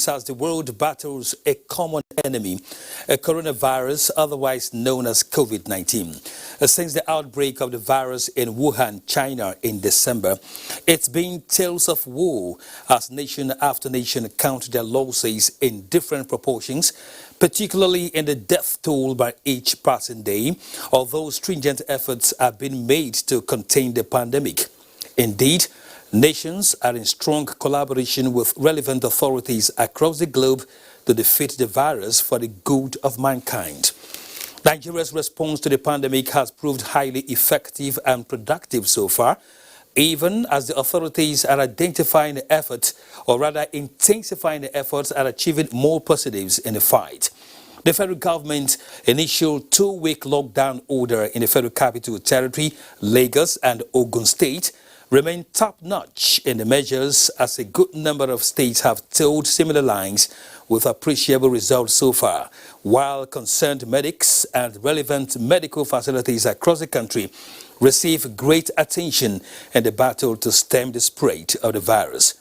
as the world battles a common enemy, a coronavirus, otherwise known as COVID-19. Since the outbreak of the virus in Wuhan, China in December, it's been tales of woe as nation after nation count their losses in different proportions, particularly in the death toll by each passing day, although stringent efforts have been made to contain the pandemic. Indeed, nations are in strong collaboration with relevant authorities across the globe to defeat the virus for the good of mankind. Nigeria's response to the pandemic has proved highly effective and productive so far, even as the authorities are identifying the efforts, or rather intensifying the efforts at achieving more positives in the fight. The federal government's initial 2-week lockdown order in the Federal Capital Territory, Lagos and Ogun State, remain top-notch in the measures as a good number of states have toed similar lines with appreciable results so far, while concerned medics and relevant medical facilities across the country receive great attention in the battle to stem the spread of the virus.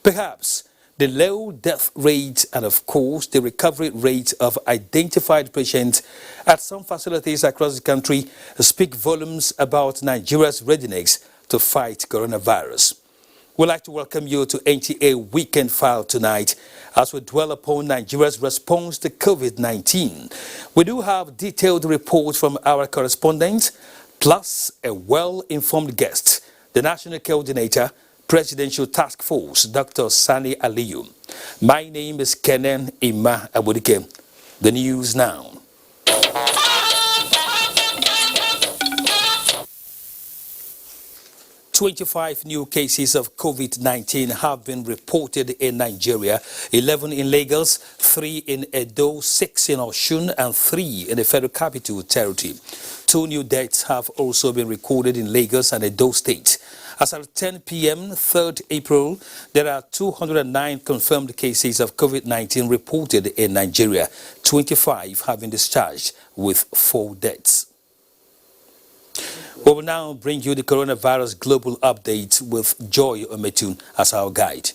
Perhaps the low death rate and, of course, the recovery rate of identified patients at some facilities across the country speak volumes about Nigeria's readiness to fight coronavirus. We'd like to welcome you to NCAA Weekend File tonight as we dwell upon Nigeria's response to COVID-19. We do have detailed reports from our correspondents, plus a well-informed guest, the National Coordinator, Presidential Task Force, Dr. Sani Aliyu. My name is Kenan Ima Abudike. The news now. 25 new cases of COVID-19 have been reported in Nigeria, 11 in Lagos, 3 in Edo, 6 in Osun, and 3 in the Federal Capital Territory. 2 new deaths have also been recorded in Lagos and Edo State. As at 10 p.m. 3rd April, there are 209 confirmed cases of COVID-19 reported in Nigeria, 25 have been discharged with 4 deaths. We will now bring you the coronavirus global update with Joy Ometun as our guide.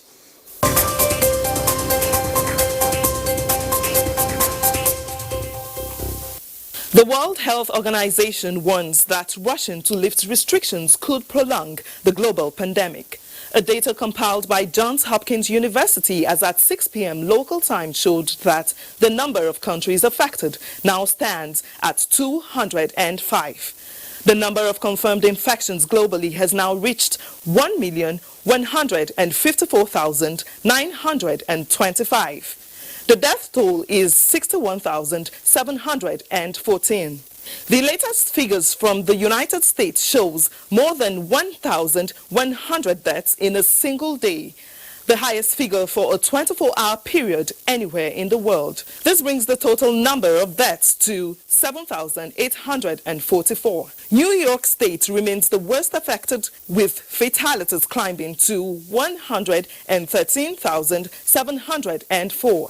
The World Health Organization warns that rushing to lift restrictions could prolong the global pandemic. A data compiled by Johns Hopkins University as at 6 p.m. local time showed that the number of countries affected now stands at 205. The number of confirmed infections globally has now reached 1,154,925. The death toll is 61,714. The latest figures from the United States shows more than 1,100 deaths in a single day, the highest figure for a 24-hour period anywhere in the world. This brings the total number of deaths to 7,844. New York State remains the worst affected, with fatalities climbing to 113,704.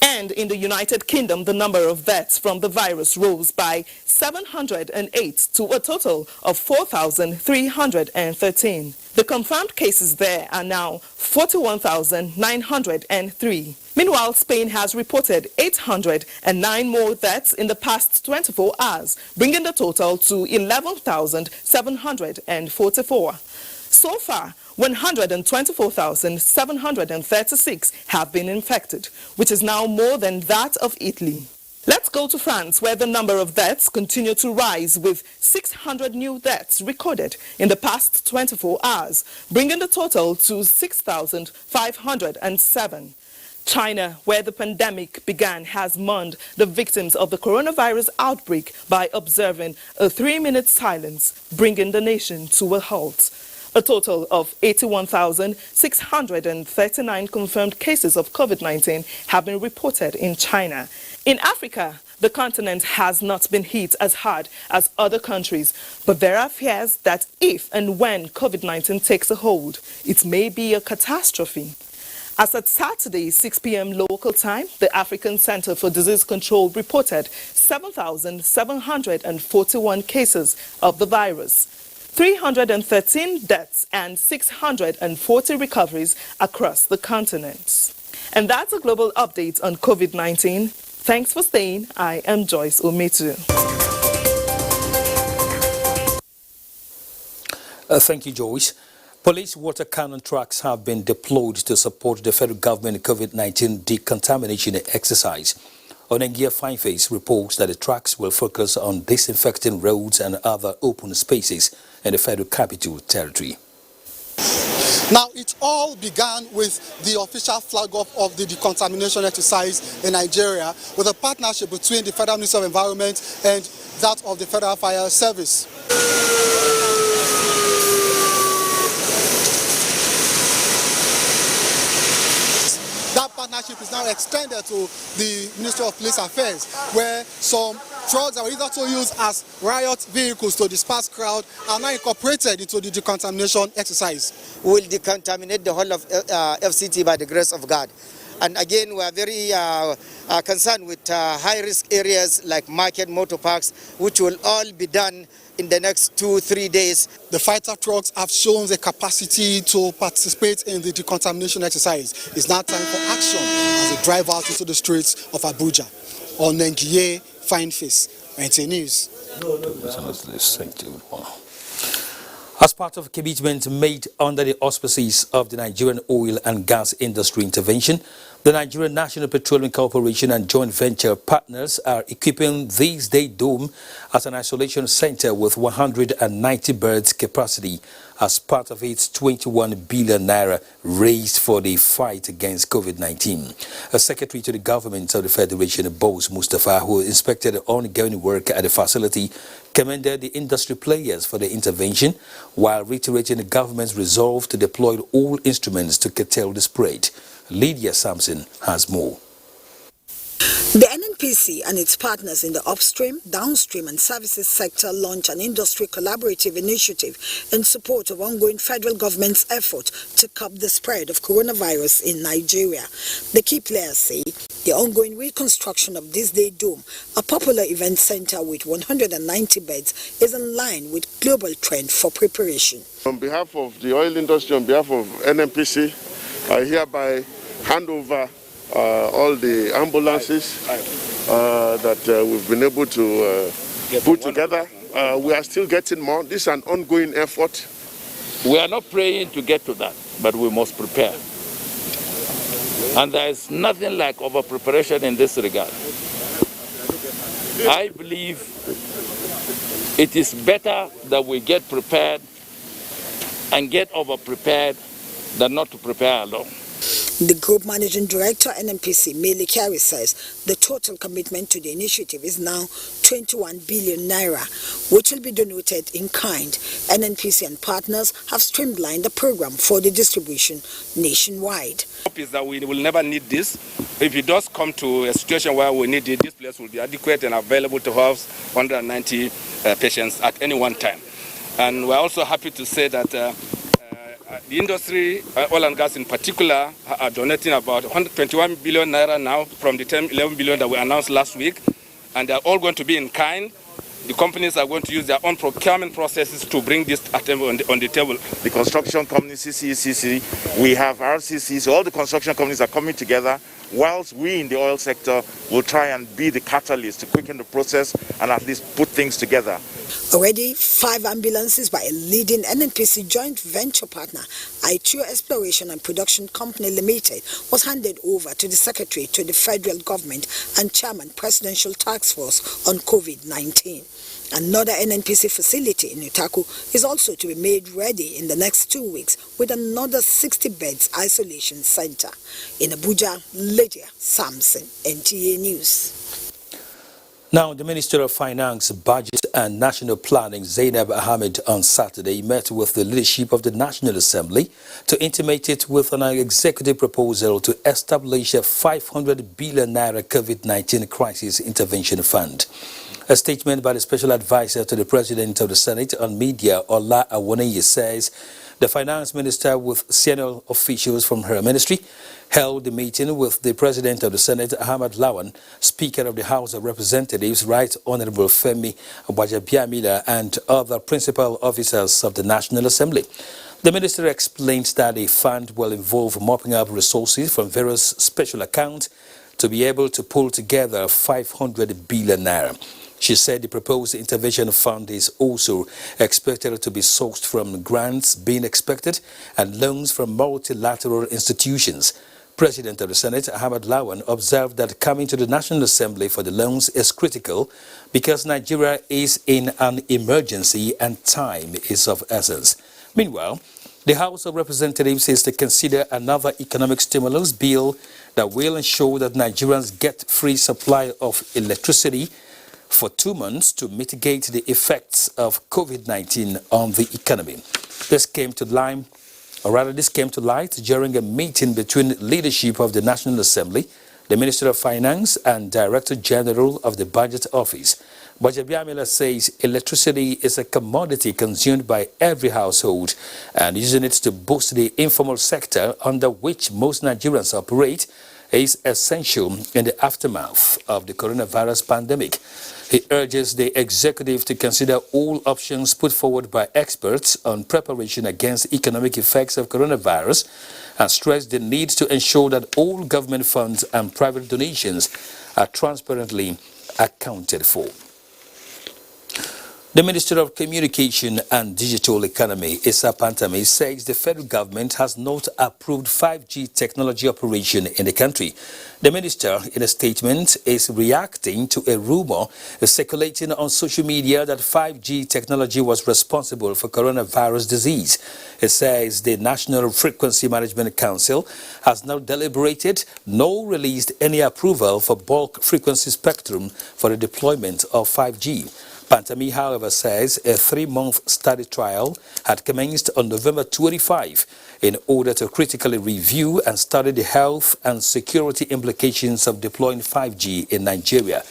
And in the United Kingdom, the number of deaths from the virus rose by 708 to a total of 4,313. The confirmed cases there are now 41,903. Meanwhile, Spain has reported 809 more deaths in the past 24 hours, bringing the total to 11,744. So far, 124,736 have been infected, which is now more than that of Italy. Let's go to France, where the number of deaths continue to rise, with 600 new deaths recorded in the past 24 hours, bringing the total to 6,507. China, where the pandemic began, has mourned the victims of the coronavirus outbreak by observing a 3-minute silence, bringing the nation to a halt. A total of 81,639 confirmed cases of COVID-19 have been reported in China. In Africa, the continent has not been hit as hard as other countries, but there are fears that if and when COVID-19 takes a hold, it may be a catastrophe. As at Saturday, 6 p.m. local time, the African Center for Disease Control reported 7,741 cases of the virus, 313 deaths and 640 recoveries across the continent. And that's a global update on COVID-19. Thanks for staying. I am Joyce Ometu. Thank you, Joyce. Police water cannon trucks have been deployed to support the federal government COVID-19 decontamination exercise. Onengia Fineface reports that the trucks will focus on disinfecting roads and other open spaces in the federal capital territory. Now, it all began with the official flag-off of the decontamination exercise in Nigeria with a partnership between the Federal Ministry of Environment and that of the Federal Fire Service. That partnership is now extended to the Ministry of Police Affairs, where some trucks that were either to use as riot vehicles to disperse crowd are now incorporated into the decontamination exercise. We will decontaminate the whole of FCT by the grace of God. And again, we are very concerned with high-risk areas like market, motor parks, which will all be done in the next 2-3 days. The fighter trucks have shown the capacity to participate in the decontamination exercise. It's now time for action as they drive out into the streets of Abuja. Onengia Fineface, NTA News. As part of a commitment made under the auspices of the Nigerian oil and gas industry intervention, the Nigerian National Petroleum Corporation and joint venture partners are equipping This Day Dome as an isolation center with 190 beds capacity as part of its 21 billion naira raised for the fight against COVID-19. A secretary to the government of the Federation, Boss Mustafa, who inspected the ongoing work at the facility, commended the industry players for the intervention while reiterating the government's resolve to deploy all instruments to curtail the spread. Lydia Sampson has more. The NNPC and its partners in the upstream, downstream and services sector launched an industry collaborative initiative in support of ongoing federal government's effort to curb the spread of coronavirus in Nigeria. The key players say the ongoing reconstruction of This Day Dome, a popular event center with 190 beds, is in line with global trend for preparation. On behalf of the oil industry, on behalf of NNPC, I hereby hand over all the ambulances that we've been able to put together. We are still getting more. This is an ongoing effort. We are not praying to get to that, but we must prepare. And there is nothing like over-preparation in this regard. I believe it is better that we get prepared and get over-prepared than not to prepare alone. The Group Managing Director, NNPC, Mele Kyari, says the total commitment to the initiative is now 21 billion naira, which will be donated in kind. NNPC and partners have streamlined the program for the distribution nationwide. Hope is that we will never need this. If it does come to a situation where we need it, this place will be adequate and available to house 190 patients at any one time. And we're also happy to say that the industry, oil and gas in particular, are donating about 121 billion naira now from the 11 billion that we announced last week. And they're all going to be in kind. The companies are going to use their own procurement processes to bring this item on the table. The construction companies, CCECC, we have RCC, so all the construction companies are coming together, whilst we in the oil sector will try and be the catalyst to quicken the process and at least put things together. Already, 5 ambulances by a leading NNPC joint venture partner, Aitio Exploration and Production Company Limited, was handed over to the Secretary to the Federal Government and Chairman Presidential Task Force on COVID-19. Another NNPC facility in Utaku is also to be made ready in the next 2 weeks with another 60 beds isolation center. In Abuja, Lydia Sampson, NTA News. Now, the Minister of Finance, Budget and National Planning, Zainab Ahmed, on Saturday met with the leadership of the National Assembly to intimate it with an executive proposal to establish a 500 billion naira COVID-19 crisis intervention fund. A statement by the Special Advisor to the President of the Senate on Media, Ola Awoniyi, says the Finance Minister with senior officials from her ministry held the meeting with the President of the Senate, Ahmad Lawan, Speaker of the House of Representatives, Right Honorable Femi Gbajabiamila, and other principal officers of the National Assembly. The minister explains that the fund will involve mopping up resources from various special accounts to be able to pull together 500 billion naira. She said the proposed intervention fund is also expected to be sourced from grants being expected and loans from multilateral institutions. President of the Senate, Ahmad Lawan, observed that coming to the National Assembly for the loans is critical because Nigeria is in an emergency and time is of essence. Meanwhile, the House of Representatives is to consider another economic stimulus bill that will ensure that Nigerians get free supply of electricity for 2 months to mitigate the effects of COVID-19 on the economy. This came to light during a meeting between leadership of the National Assembly, the Minister of Finance and Director General of the Budget Office. Bajabiamila says electricity is a commodity consumed by every household, and using it to boost the informal sector under which most Nigerians operate is essential in the aftermath of the coronavirus pandemic. He urges the executive to consider all options put forward by experts on preparation against economic effects of coronavirus and stressed the need to ensure that all government funds and private donations are transparently accounted for. The Minister of Communication and Digital Economy, Issa Pantami, says the federal government has not approved 5G technology operation in the country. The minister, in a statement, is reacting to a rumor circulating on social media that 5G technology was responsible for coronavirus disease. It says the National Frequency Management Council has now deliberated nor released any approval for bulk frequency spectrum for the deployment of 5G. Pantami, however, says a 3-month study trial had commenced on November 25 in order to critically review and study the health and security implications of deploying 5G in Nigeria.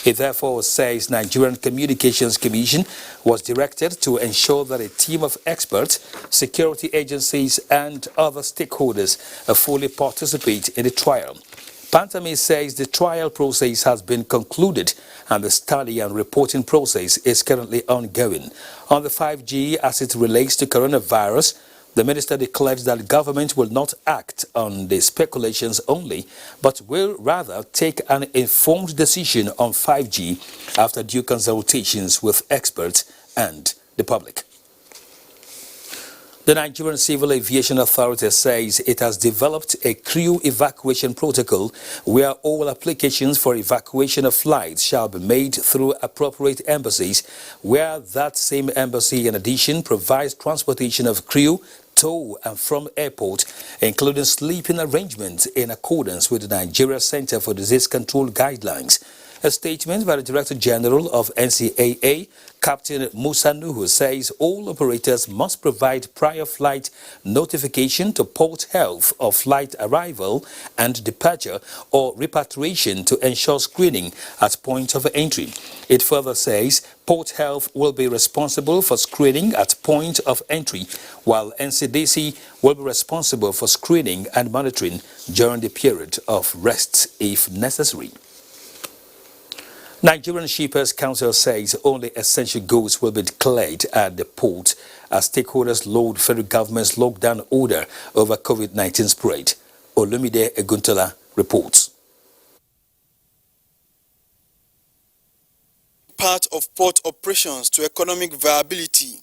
It therefore says Nigerian Communications Commission was directed to ensure that a team of experts, security agencies and other stakeholders fully participate in the trial. Pantami says the trial process has been concluded and the study and reporting process is currently ongoing. On the 5G as it relates to coronavirus, the minister declares that government will not act on the speculations only, but will rather take an informed decision on 5G after due consultations with experts and the public. The Nigerian Civil Aviation Authority says it has developed a crew evacuation protocol where all applications for evacuation of flights shall be made through appropriate embassies, where that same embassy in addition provides transportation of crew to and from airport, including sleeping arrangements in accordance with the Nigeria Center for Disease Control guidelines. A statement by the Director General of NCAA, Captain Musa Nuhu, says all operators must provide prior flight notification to Port Health of flight arrival and departure or repatriation to ensure screening at point of entry. It further says Port Health will be responsible for screening at point of entry, while NCDC will be responsible for screening and monitoring during the period of rest if necessary. Nigerian Shippers Council says only essential goods will be declared at the port as stakeholders load federal government's lockdown order over COVID-19 spread. Olumide Eguntola reports. Part of port operations to economic viability,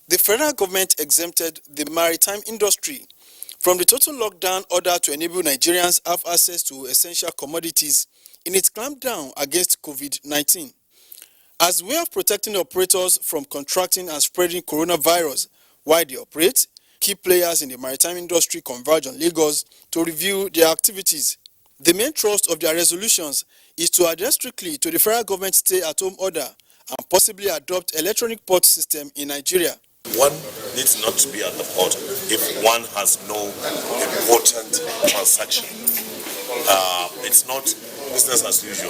the federal government exempted the maritime industry from the total lockdown order to enable Nigerians have access to essential commodities in its clampdown against COVID-19. As a way of protecting operators from contracting and spreading coronavirus while they operate, key players in the maritime industry converge on Lagos to review their activities. The main thrust of their resolutions is to adhere strictly to the federal government stay-at-home order and possibly adopt electronic port system in Nigeria. One needs not to be at the port if one has no important transaction. It's not business as usual.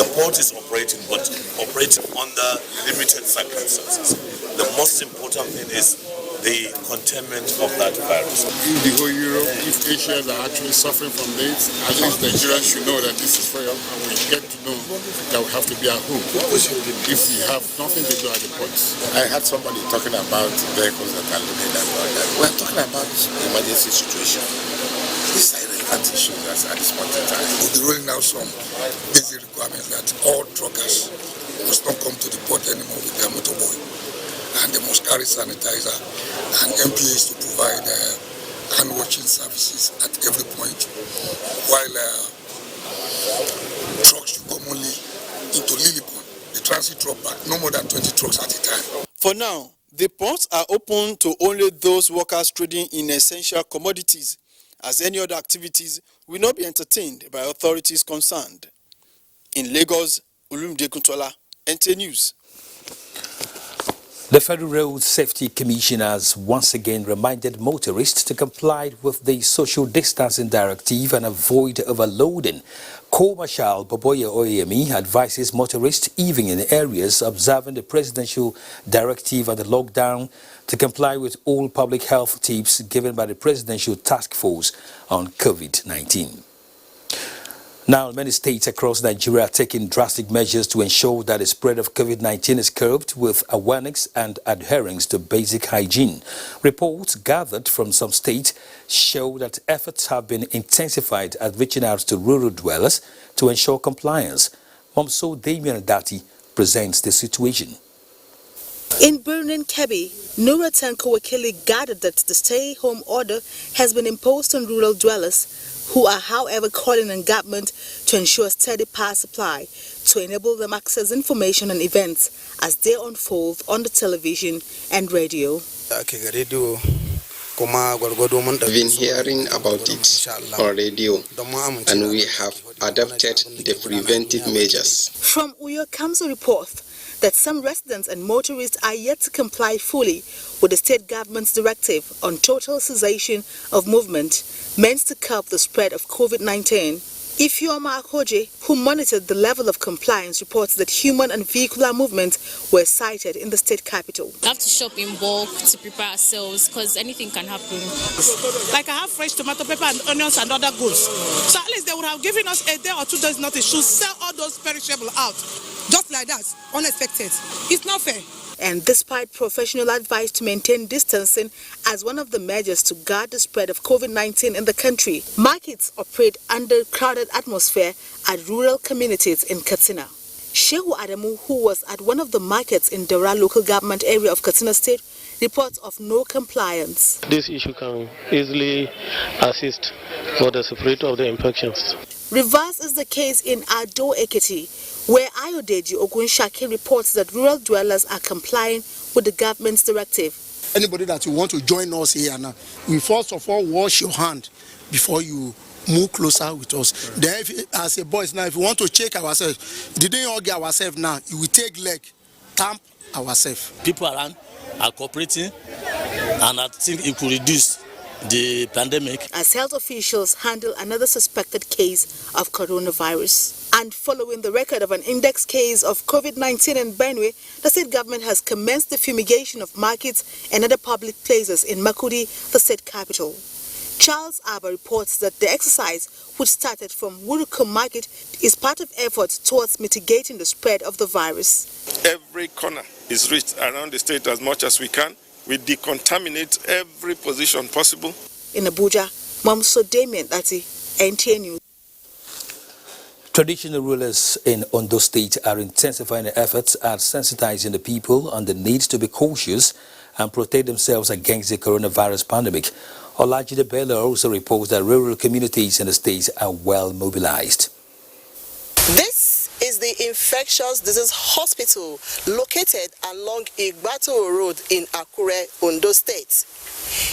The port is operating, but operating under limited circumstances. The most important thing is the containment of that virus. In the whole Europe, if Asians are actually suffering from this, at least Nigerians should know that this is real, and we get to know that we have to be at home if we have nothing to do at the ports. I heard somebody talking about vehicles that are loaded and all that. We're talking about emergency situation. These are relevant issues at this point in time. We'll be rolling out some basic requirements that all truckers must not come to the port anymore with their motorboy, and they must carry sanitizer and MPAs to provide hand washing services at every point, while trucks should come only into Lilliput, the transit truck back, no more than 20 trucks at a time. For now, the ports are open to only those workers trading in essential commodities, as any other activities will not be entertained by authorities concerned. In Lagos, Olumide Kuntola, NTA News. The Federal Road Safety Commission has once again reminded motorists to comply with the social distancing directive and avoid overloading. Co-Marshal Boboye Oyemi advises motorists, even in areas observing the presidential directive and the lockdown, to comply with all public health tips given by the Presidential Task Force on COVID-19. Now, many states across Nigeria are taking drastic measures to ensure that the spread of COVID-19 is curbed with awareness and adherence to basic hygiene. Reports gathered from some states show that efforts have been intensified at reaching out to rural dwellers to ensure compliance. Momso Damian Dati presents the situation. In Birnin Kebbi, Nura Tanko Wakili gathered that the stay-home order has been imposed on rural dwellers who are, however, calling on government to ensure steady power supply to enable them access information and events as they unfold on the television and radio. We've been hearing about it on radio, and we have adopted the preventive measures. From Uyo comes a report that some residents and motorists are yet to comply fully with the state government's directive on total cessation of movement meant to curb the spread of COVID-19. Ifeoma Akoje, who monitored the level of compliance, reports that human and vehicular movements were cited in the state capital. We have to shop in bulk to prepare ourselves because anything can happen. Like I have fresh tomato, pepper and onions and other goods. So at least they would have given us a day or 2 days notice to sell all those perishable out. Just like that, unexpected. It's not fair. And despite professional advice to maintain distancing as one of the measures to guard the spread of COVID-19 in the country, markets operate under crowded atmosphere at rural communities in Katsina. Shehu Adamu, who was at one of the markets in Dora local government area of Katsina State, reports of no compliance. This issue can easily assist for the spread of the infections. Reverse is the case in Ado Ekiti, where Ayodeji Ogunshaki reports that rural dwellers are complying with the government's directive. Anybody that you want to join us here now, we first of all wash your hand before you move closer with us. Then, as a boys now, if you want to check ourselves, didn't all get ourselves now, you will take leg, tamp ourselves. People around are cooperating, and I think it could reduce the pandemic. As health officials handle another suspected case of coronavirus. And following the record of an index case of COVID-19 in Benue, the state government has commenced the fumigation of markets and other public places in Makudi, the state capital. Charles Abba reports that the exercise, which started from Wurukum Market, is part of efforts towards mitigating the spread of the virus. Every corner is reached around the state as much as we can. We decontaminate every position possible. In Abuja, Momso Damian Dati, NTA News. Traditional rulers in Ondo State are intensifying their efforts at sensitizing the people on the need to be cautious and protect themselves against the coronavirus pandemic. Olajide Bello also reports that rural communities in the state are well mobilized. This is the infectious disease hospital located along Igbato Road in Akure, Ondo State.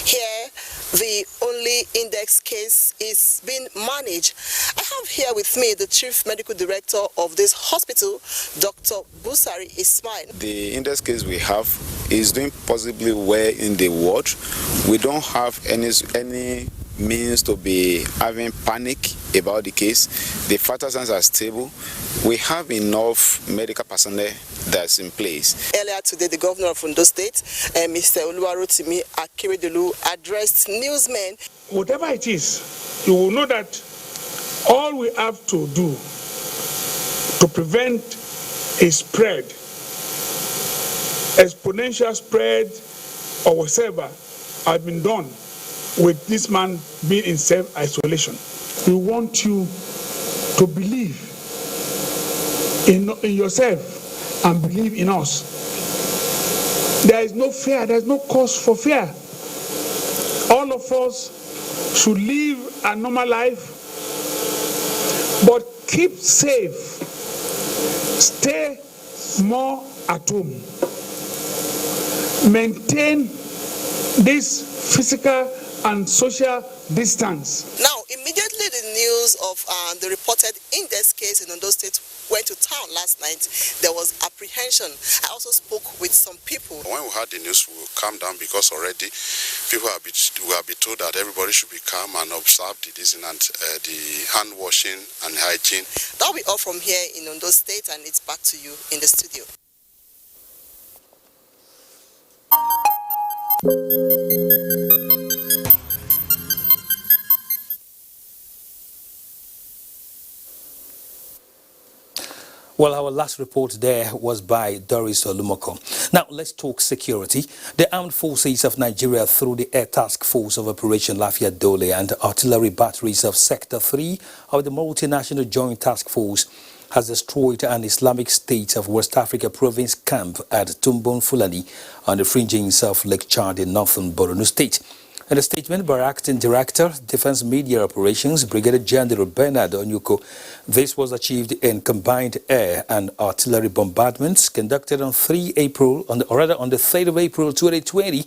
Here, the only index case is being managed. I have here with me the Chief Medical Director of this hospital, Dr. Busari Ismail. The index case we have is doing possibly well in the ward. We don't have any means to be having panic about the case. The vital signs are stable. We have enough medical personnel that's in place. Earlier today, the governor of Ondo State, Mr. Oluwarotimi Akeredolu, addressed newsmen. Whatever it is, you will know that all we have to do to prevent a spread, exponential spread or whatever, has been done with this man being in self-isolation. We want you to believe in yourself and believe in us. There is no fear, there is no cause for fear. All of us should live a normal life, but keep safe. Stay more at home. Maintain this physical and social distance. Now, immediately the news of the reported index case in Ondo State went to town last night, there was apprehension. I also spoke with some people. When we heard the news, we will calm down because already people will be told that everybody should be calm and observe the hand washing and hygiene. That'll be all from here in Ondo State, and it's back to you in the studio. Well, our last report there was by Doris Olumoko. Now, let's talk security. The Armed Forces of Nigeria, through the Air Task Force of Operation Lafia Dole and artillery batteries of Sector 3 of the Multinational Joint Task Force, has destroyed an Islamic State of West Africa province camp at Tumbon Fulani on the fringes of Lake Chad in northern Borno State. In a statement by Acting Director, Defense Media Operations, Brigadier General Bernard Onyuko, this was achieved in combined air and artillery bombardments conducted on the 3rd of April 2020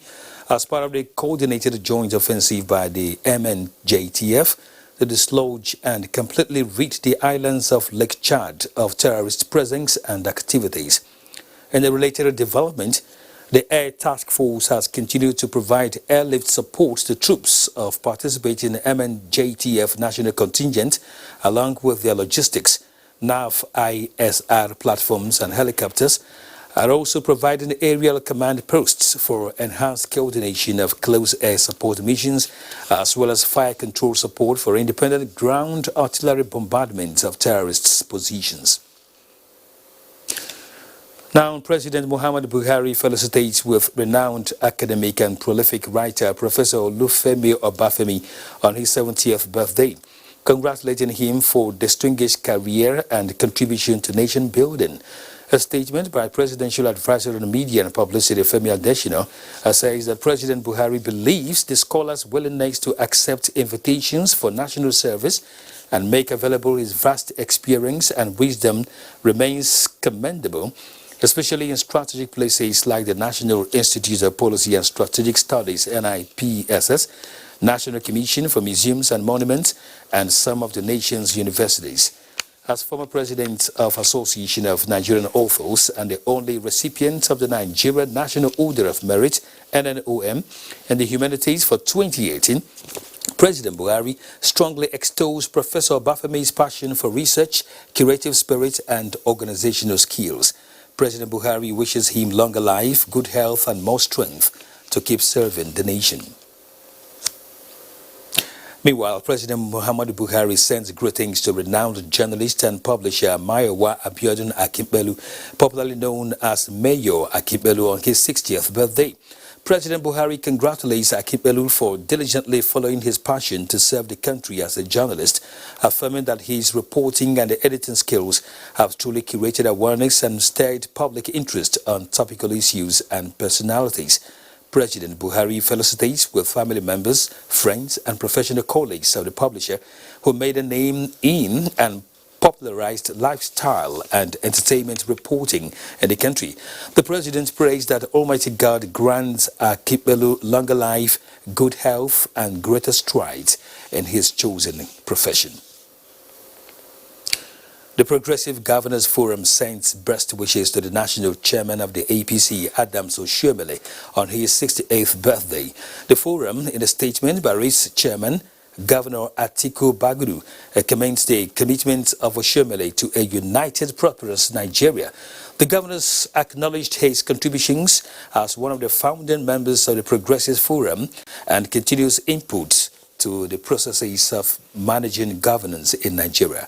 as part of the coordinated joint offensive by the MNJTF to dislodge and completely rid the islands of Lake Chad of terrorist presence and activities. In a related development, the Air Task Force has continued to provide airlift support to troops of participating MNJTF national contingent, along with their logistics. NAV ISR platforms and helicopters are also providing aerial command posts for enhanced coordination of close air support missions, as well as fire control support for independent ground artillery bombardment of terrorists' positions. Now, President Muhammadu Buhari felicitates with renowned academic and prolific writer Professor Olufemi Obafemi on his 70th birthday, congratulating him for distinguished career and contribution to nation building. A statement by Presidential Advisor on Media and Publicity, Femi Adesina, says that President Buhari believes the scholar's willingness to accept invitations for national service and make available his vast experience and wisdom remains commendable, especially in strategic places like the National Institute of Policy and Strategic Studies, NIPSS, National Commission for Museums and Monuments, and some of the nation's universities. As former president of Association of Nigerian Authors and the only recipient of the Nigerian National Order of Merit, NNOM, in the Humanities for 2018, President Buhari strongly extols Professor Obafemi's passion for research, creative spirit, and organizational skills. President Buhari wishes him longer life, good health, and more strength to keep serving the nation. Meanwhile, President Muhammadu Buhari sends greetings to renowned journalist and publisher Mayowa Abiodun Akimbelu, popularly known as Mayo Akimbelu, on his 60th birthday. President Buhari congratulates Akimbelu for diligently following his passion to serve the country as a journalist, affirming that his reporting and editing skills have truly curated awareness and stirred public interest on topical issues and personalities. President Buhari felicitates with family members, friends, and professional colleagues of the publisher who made a name in and popularized lifestyle and entertainment reporting in the country. The president prays that Almighty God grants Akimbelu longer life, good health, and greater strides in his chosen profession. The Progressive Governors Forum sends best wishes to the national chairman of the APC, Adams Oshiomhole, on his 68th birthday. The forum, in a statement by its chairman, Governor Atiku Bagudu commended the commitment of Oshomole to a united, prosperous Nigeria. The governors acknowledged his contributions as one of the founding members of the Progressive Forum and continuous input to the processes of managing governance in Nigeria.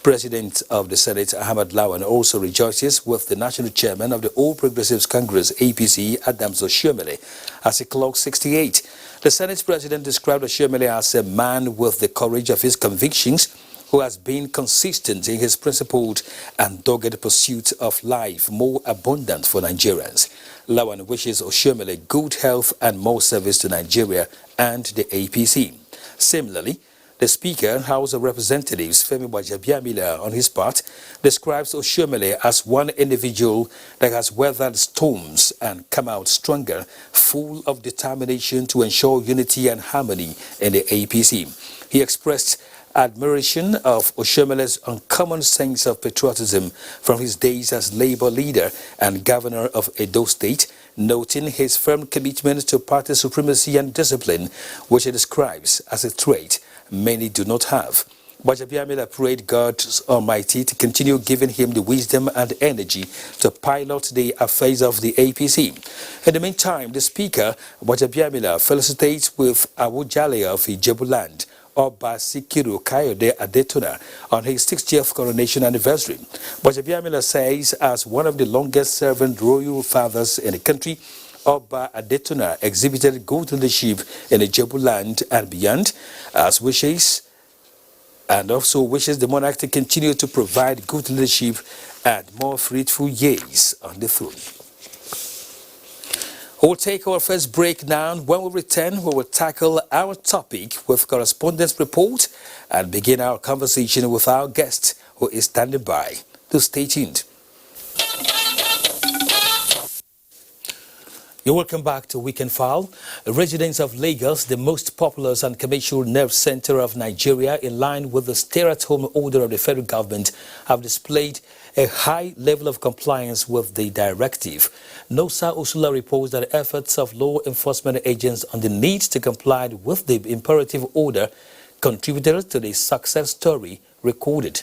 President of the Senate, Ahmad Lawan, also rejoices with the national chairman of the All Progressives Congress, APC, Adams Oshomole, as he clocked 68. The Senate president described Oshomole as a man with the courage of his convictions, who has been consistent in his principled and dogged pursuit of life more abundant for Nigerians. Lawan wishes Oshomole good health and more service to Nigeria and the APC. Similarly, the Speaker, House of Representatives, Femi Gbajabiamila, on his part, describes Oshomole as one individual that has weathered storms and come out stronger, full of determination to ensure unity and harmony in the APC. He expressed admiration of Oshomole's uncommon sense of patriotism from his days as Labour leader and governor of Edo State, noting his firm commitment to party supremacy and discipline, which he describes as a trait many do not have. Gbajabiamila prayed God Almighty to continue giving him the wisdom and energy to pilot the affairs of the APC. In the meantime, the Speaker, Gbajabiamila, felicitates with Awujale of Ijebuland, Oba Sikiru Kayode Adetona, on his 60th coronation anniversary. Gbajabiamila says, as one of the longest-serving royal fathers in the country, Oba Adetona exhibited good leadership in Ijebuland and beyond, as wishes the monarch to continue to provide good leadership and more fruitful years on the throne. We'll take our first break now. When we return, we will tackle our topic with correspondence report and begin our conversation with our guest who is standing by. So stay tuned. You're welcome back to Weekend File. Residents of Lagos, the most populous and commercial nerve center of Nigeria, in line with the stay-at-home order of the federal government, have displayed a high level of compliance with the directive. Nosa Usula reports that efforts of law enforcement agents on the need to comply with the imperative order contributed to the success story recorded.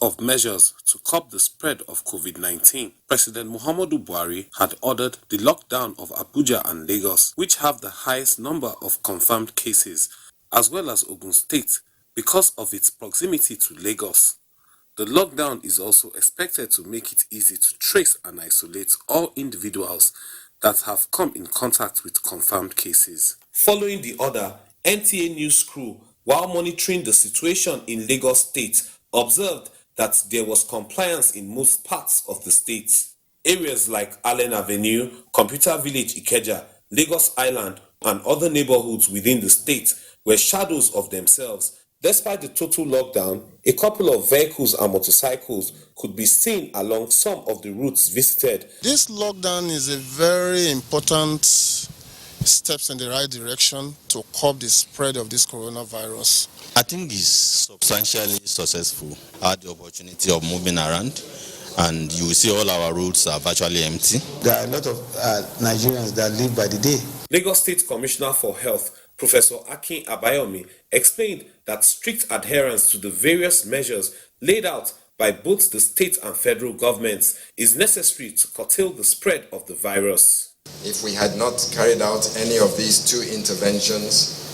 Of measures to curb the spread of COVID-19, President Muhammadu Buhari had ordered the lockdown of Abuja and Lagos, which have the highest number of confirmed cases, as well as Ogun State, because of its proximity to Lagos. The lockdown is also expected to make it easy to trace and isolate all individuals that have come in contact with confirmed cases. Following the order, NTA News crew, while monitoring the situation in Lagos State, observed that there was compliance in most parts of the state. Areas like Allen Avenue, Computer Village Ikeja, Lagos Island, and other neighborhoods within the state were shadows of themselves. Despite the total lockdown, a couple of vehicles and motorcycles could be seen along some of the routes visited. This lockdown is a very important steps in the right direction to curb the spread of this coronavirus. I think it's substantially successful. I had the opportunity of moving around, and you will see all our roads are virtually empty. There are a lot of Nigerians that live by the day. Lagos State Commissioner for Health, Professor Akin Abayomi, explained that strict adherence to the various measures laid out by both the state and federal governments is necessary to curtail the spread of the virus. If we had not carried out any of these two interventions,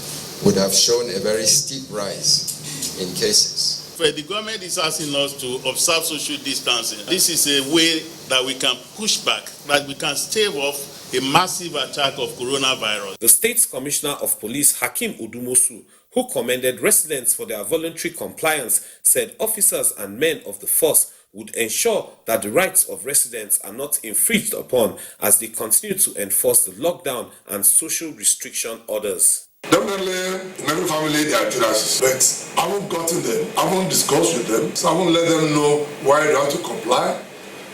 would have shown a very steep rise in cases. The government is asking us to observe social distancing. This is a way that we can push back, that we can stave off a massive attack of coronavirus. The State's Commissioner of Police, Hakeem Udumosu, who commended residents for their voluntary compliance, said officers and men of the force would ensure that the rights of residents are not infringed upon as they continue to enforce the lockdown and social restriction orders. Definitely, in every family there are classes, but I haven't gotten them, I haven't discussed with them, so I haven't let them know why they have to comply.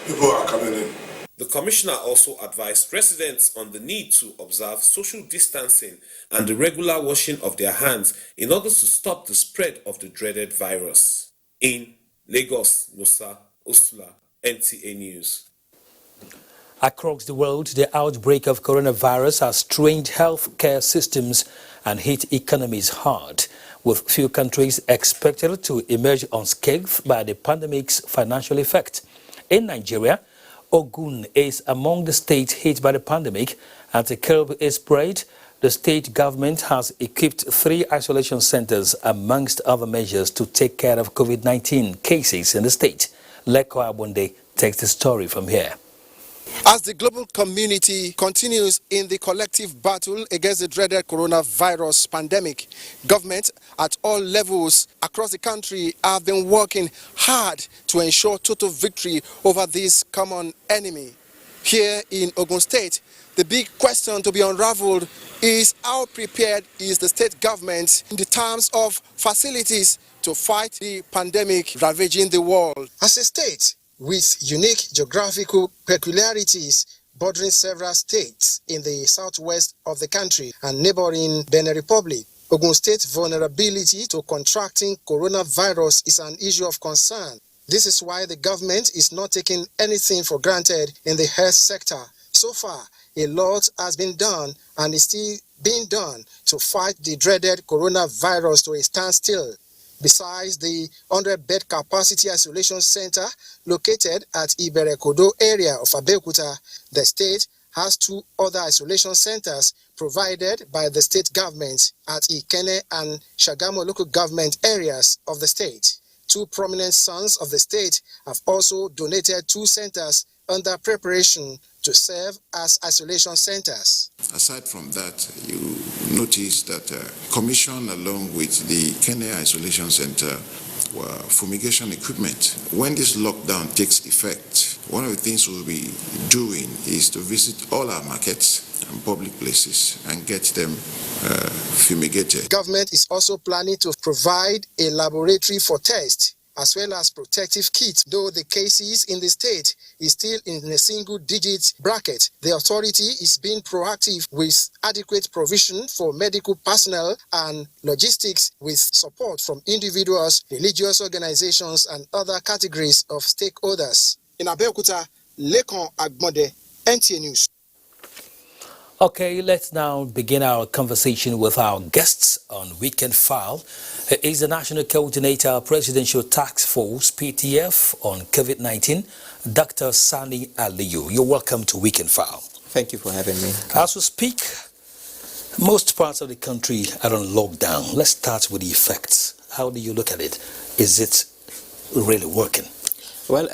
People are coming in. The commissioner also advised residents on the need to observe social distancing and the regular washing of their hands in order to stop the spread of the dreaded virus. In Lagos, Nosa Usula, NTA News. Across the world, the outbreak of coronavirus has strained healthcare systems and hit economies hard, with few countries expected to emerge unscathed by the pandemic's financial effect. In Nigeria, Ogun is among the states hit by the pandemic, and to curb its spread, the state government has equipped 3 isolation centers amongst other measures to take care of COVID-19 cases in the state. Leko Abunde takes the story from here. As the global community continues in the collective battle against the dreaded coronavirus pandemic, governments at all levels across the country have been working hard to ensure total victory over this common enemy. Here in Ogun State, the big question to be unraveled is how prepared is the state government in the terms of facilities to fight the pandemic ravaging the world. As a state with unique geographical peculiarities bordering several states in the southwest of the country and neighboring Benin Republic, Ogun State's vulnerability to contracting coronavirus is an issue of concern. This is why the government is not taking anything for granted in the health sector. So far, a lot has been done and is still being done to fight the dreaded coronavirus to a standstill. Besides the 100-bed capacity isolation center located at Iberekodo area of Abuja, the state has 2 other isolation centers provided by the state government at Ikene and Shagamu local government areas of the state. 2 prominent sons of the state have also donated 2 centers under preparation to serve as isolation centers. Aside from that, you notice that Commission along with the Kenya Isolation Center were fumigation equipment. When this lockdown takes effect, one of the things we'll be doing is to visit all our markets and public places and get them fumigated. Government is also planning to provide a laboratory for tests as well as protective kits. Though the cases in the state is still in a single-digit bracket, the authority is being proactive with adequate provision for medical personnel and logistics with support from individuals, religious organizations, and other categories of stakeholders. In Abeokuta, Lekon Agbonde, NTA News. Okay, let's now begin our conversation with our guests on Weekend File. He is the National Coordinator, Presidential Task Force, PTF, on COVID-19, Dr. Sani Aliyu. You're welcome to Weekend File. Thank you for having me. As we speak, most parts of the country are on lockdown. Let's start with the effects. How do you look at it? Is it really working? Well,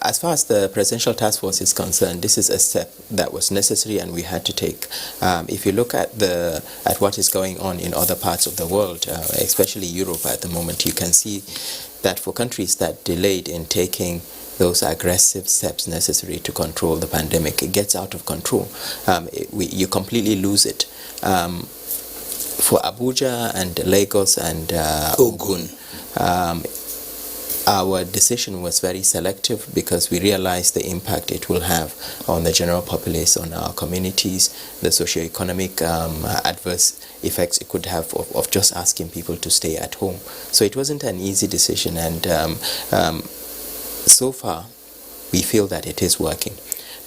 as far as the Presidential Task Force is concerned, this is a step that was necessary and we had to take. If you look at what is going on in other parts of the world, especially Europe at the moment, you can see that for countries that delayed in taking those aggressive steps necessary to control the pandemic, it gets out of control. You completely lose it. For Abuja and Lagos and Ogun, our decision was very selective because we realized the impact it will have on the general populace, on our communities, the socio-economic adverse effects it could have of just asking people to stay at home. So it wasn't an easy decision, and so far we feel that it is working.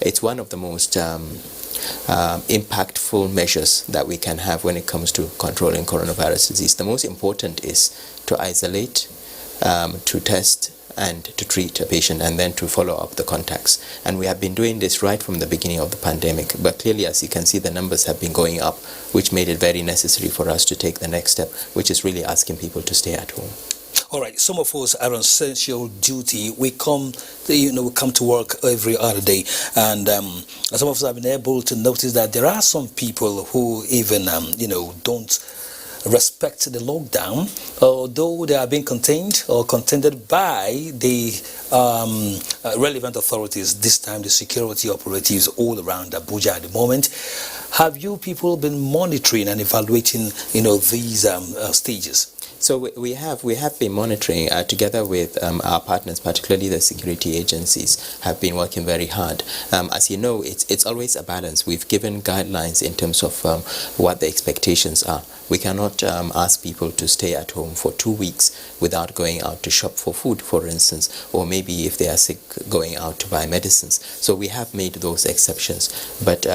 It's one of the most impactful measures that we can have when it comes to controlling coronavirus disease. The most important is to isolate, to test and to treat a patient, and then to follow up the contacts. And we have been doing this right from the beginning of the pandemic. But clearly, as you can see, the numbers have been going up, which made it very necessary for us to take the next step, which is really asking people to stay at home. All right, some of us are on essential duty. We come to work every other day, and some of us have been able to notice that there are some people who even, don't respect the lockdown, although they are being contained or contended by the relevant authorities, this time the security operatives all around Abuja at the moment. Have you people been monitoring and evaluating, these stages? So we have been monitoring together with our partners, particularly the security agencies, have been working very hard. As you know, it's always a balance. We've given guidelines in terms of what the expectations are. We cannot ask people to stay at home for 2 weeks without going out to shop for food, for instance, or maybe if they are sick, going out to buy medicines. So we have made those exceptions. But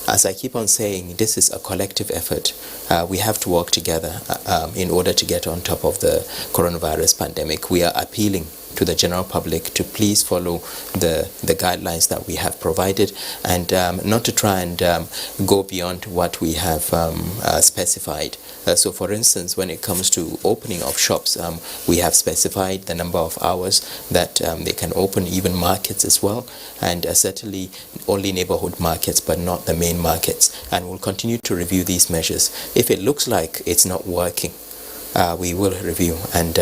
as I keep on saying, this is a collective effort. We have to work together in order to get on top of the coronavirus pandemic. We are appealing to the general public to please follow the guidelines that we have provided, and not to try and go beyond what we have specified. So for instance, when it comes to opening of shops, we have specified the number of hours that they can open, even markets as well, and certainly only neighborhood markets but not the main markets. And we'll continue to review these measures. If it looks like it's not working, we will review and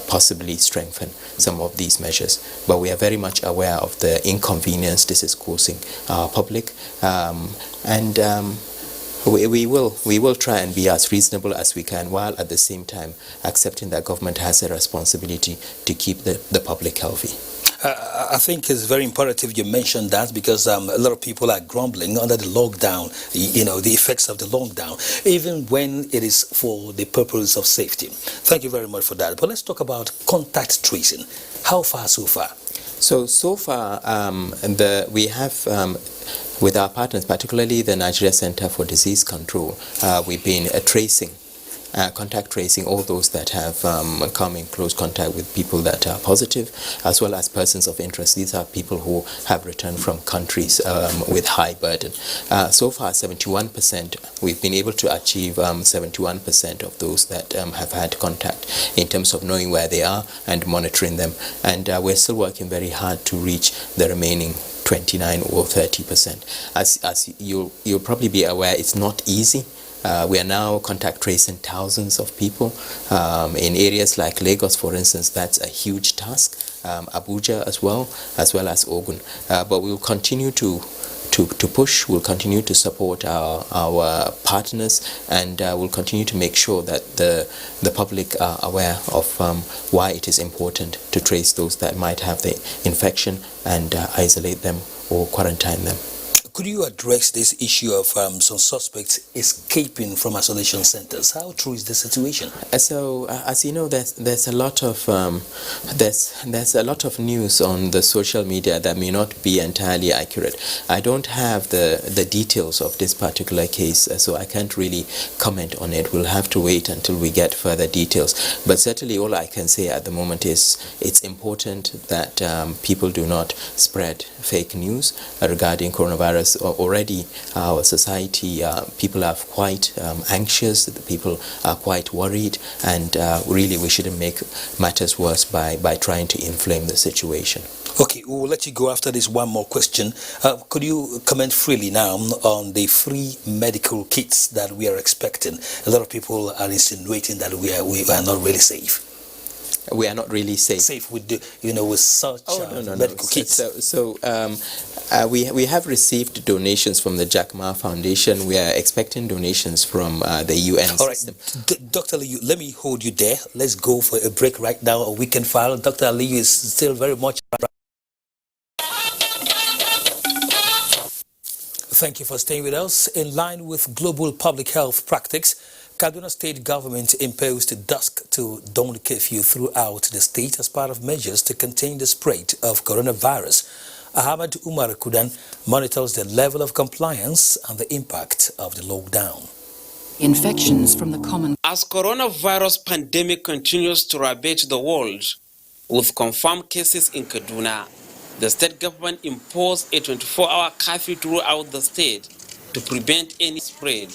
possibly strengthen some of these measures. But we are very much aware of the inconvenience this is causing our public, and we will try and be as reasonable as we can, while at the same time accepting that government has a responsibility to keep the public healthy. I think it's very imperative you mentioned that, because a lot of people are grumbling under the lockdown, the effects of the lockdown, even when it is for the purpose of safety. Thank you very much for that. But let's talk about contact tracing. How far so far? So far, we have, with our partners, particularly the Nigeria Center for Disease Control, we've been contact tracing all those that have come in close contact with people that are positive, as well as persons of interest. These are people who have returned from countries with high burden. So far, 71%, we've been able to achieve 71% of those that have had contact in terms of knowing where they are and monitoring them. And we're still working very hard to reach the remaining 29 or 30%. As you'll probably be aware, it's not easy. We are now contact tracing thousands of people. In areas like Lagos, for instance, that's a huge task. Abuja as well as Ogun. But we will continue to push, we'll continue to support our partners, and we'll continue to make sure that the public are aware of why it is important to trace those that might have the infection and isolate them or quarantine them. Could you address this issue of some suspects escaping from isolation centers? How true is the situation? So, as you know, there's a lot of there's a lot of news on the social media that may not be entirely accurate. I don't have the details of this particular case, so I can't really comment on it. We'll have to wait until we get further details. But certainly, all I can say at the moment is it's important that people do not spread fake news regarding coronavirus. Already our society, people are quite anxious, people are quite worried, and really we shouldn't make matters worse by trying to inflame the situation. Okay, we'll let you go after this. One more question. Could you comment freely now on the free medical kits that we are expecting? A lot of people are insinuating that we are not really safe. We are not really safe with with such medical kits. So we have received donations from the Jack Ma Foundation. We are expecting donations from the UN system. All right, Dr. Aliyu, let me hold you there. Let's go for a break right now. A weekend file. Dr. Aliyu is still very much. Thank you for staying with us. In line with global public health practice, Kaduna State government imposed dusk to dawn curfew throughout the state as part of measures to contain the spread of coronavirus. Ahmad Umar Kudan monitors the level of compliance and the impact of the lockdown. Infections from the common. As coronavirus pandemic continues to ravage the world, with confirmed cases in Kaduna, the state government imposed a 24-hour curfew throughout the state to prevent any spread.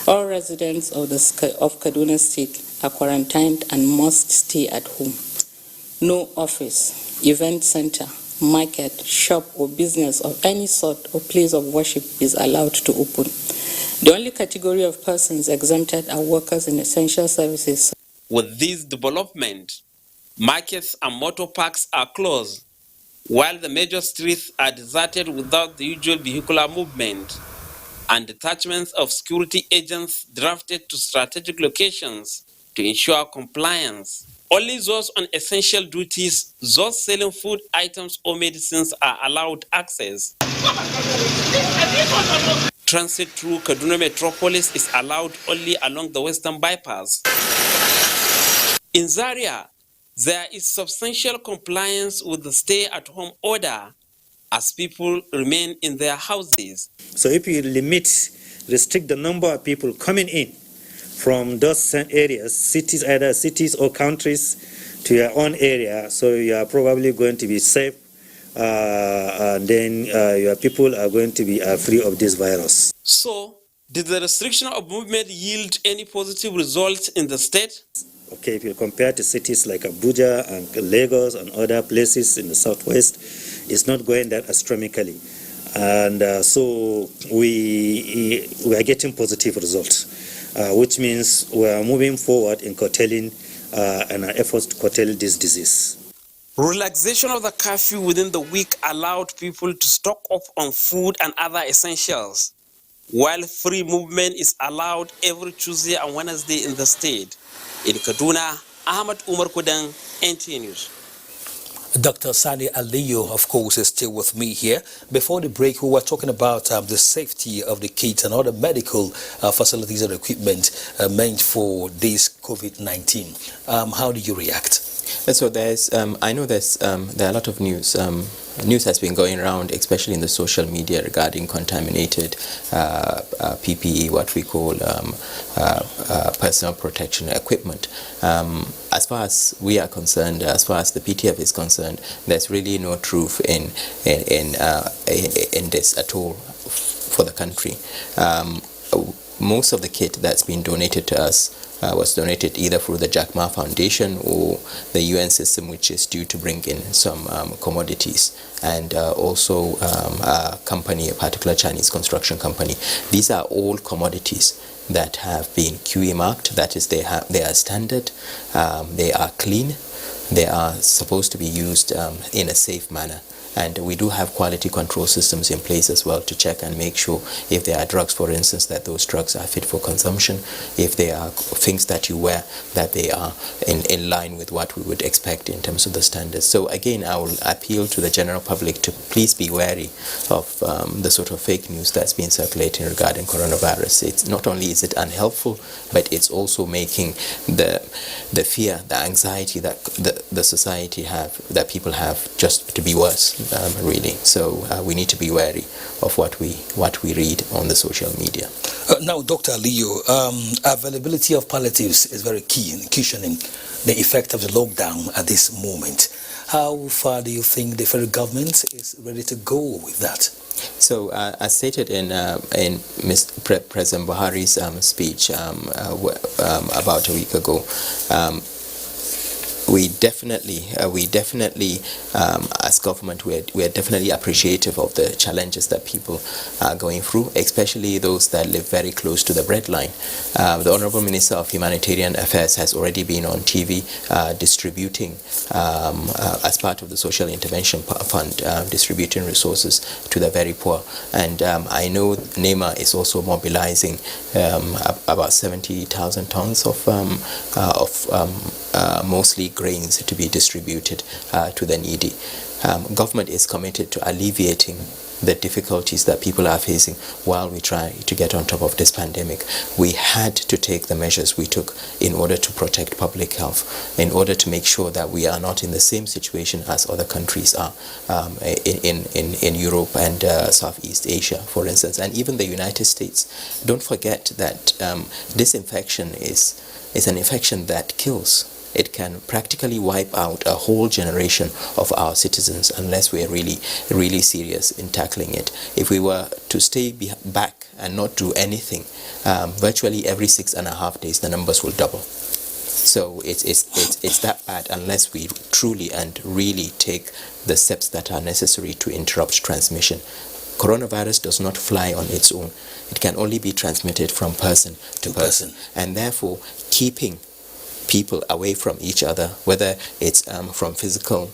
All residents of Kaduna State are quarantined and must stay at home. No office, event center, market, shop or business of any sort or place of worship is allowed to open. The only category of persons exempted are workers in essential services. With this development, markets and motor parks are closed, while the major streets are deserted without the usual vehicular movement, and detachments of security agents drafted to strategic locations to ensure compliance. Only those on essential duties, those selling food items or medicines are allowed access. Transit through Kaduna Metropolis is allowed only along the Western Bypass. In Zaria, there is substantial compliance with the stay-at-home order as people remain in their houses. So if you restrict the number of people coming in from those areas, cities, either cities or countries, to your own area, so you are probably going to be safe, and then your people are going to be free of this virus. So, did the restriction of movement yield any positive results in the state? Okay, if you compare to cities like Abuja and Lagos and other places in the southwest, it's not going that astronomically. And so we are getting positive results, which means we are moving forward in curtailing and our efforts to curtail this disease. Relaxation of the curfew within the week allowed people to stock up on food and other essentials, while free movement is allowed every Tuesday and Wednesday in the state. In Kaduna, Ahmad Umar Kudang, NTA News. Dr. Sani Aliyu, of course, is still with me here. Before the break, we were talking about the safety of the kits and other medical facilities and equipment meant for this COVID-19. How do you react? So there's, I know there are a lot of news. News has been going around, especially in the social media, regarding contaminated PPE, what we call personal protection equipment. As far as we are concerned, as far as the PTF is concerned, there's really no truth in this at all for the country. Most of the kit that's been donated to us was donated either through the Jack Ma Foundation or the UN system, which is due to bring in some commodities, and also a company, a particular Chinese construction company. These are all commodities that have been QE marked. That is, they are standard, they are clean, they are supposed to be used in a safe manner. And we do have quality control systems in place as well to check and make sure if there are drugs, for instance, that those drugs are fit for consumption, if there are things that you wear, that they are in line with what we would expect in terms of the standards. So again, I will appeal to the general public to please be wary of the sort of fake news that's been circulating regarding coronavirus. It's not only is it unhelpful, but it's also making the fear, the anxiety that the society have, that people have, just to be worse. Really, so we need to be wary of what we read on the social media. Now, Dr. Aliyu, availability of palliatives is very key in cushioning the effect of the lockdown at this moment. How far do you think the federal government is ready to go with that? So, as stated in President Buhari's speech about a week ago, we definitely, as government, we are definitely appreciative of the challenges that people are going through, especially those that live very close to the breadline. The Honorable Minister of Humanitarian Affairs has already been on TV distributing, as part of the Social Intervention Fund, distributing resources to the very poor. And I know NEMA is also mobilizing about 70,000 tons of mostly grains to be distributed to the needy. Government is committed to alleviating the difficulties that people are facing while we try to get on top of this pandemic. We had to take the measures we took in order to protect public health, in order to make sure that we are not in the same situation as other countries are in Europe and Southeast Asia, for instance, and even the United States. Don't forget that this infection is an infection that kills. It can practically wipe out a whole generation of our citizens unless we are really, really serious in tackling it. If we were to stay back and not do anything, virtually every 6.5 days the numbers will double. So it's that bad unless we truly and really take the steps that are necessary to interrupt transmission. Coronavirus does not fly on its own. It can only be transmitted from person to person. And therefore, keeping people away from each other, whether it's from physical,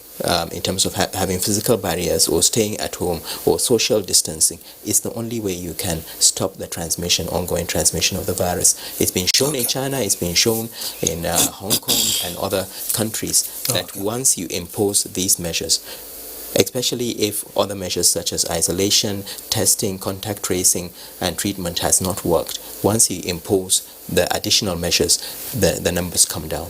in terms of having physical barriers, or staying at home, or social distancing, is the only way you can stop the ongoing transmission of the virus. It's been shown in China, it's been shown in Hong Kong and other countries that once you impose these measures, especially if other measures such as isolation, testing, contact tracing, and treatment has not worked, once you impose the additional measures, the numbers come down.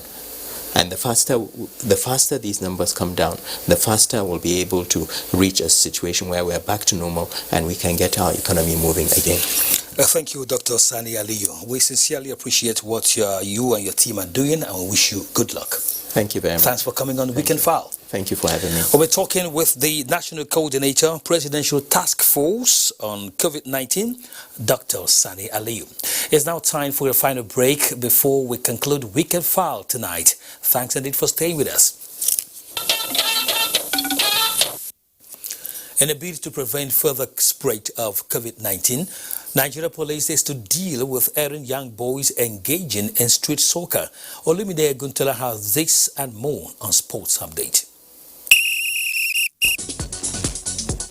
And the faster these numbers come down, the faster we'll be able to reach a situation where we're back to normal and we can get our economy moving again. Thank you, Dr. Sani Aliyu. We sincerely appreciate what you and your team are doing, and we wish you good luck. Thank you very much. Thanks for coming on Weekend File. Thank you for having me. We're talking with the National Coordinator, Presidential Task Force on COVID-19, Dr. Sani Aliyu. It's now time for a final break before we conclude Weekend File tonight. Thanks indeed for staying with us. In a bid to prevent further spread of COVID-19, Nigeria police is to deal with errant young boys engaging in street soccer. Olumide Guntola has this and more on Sports Update.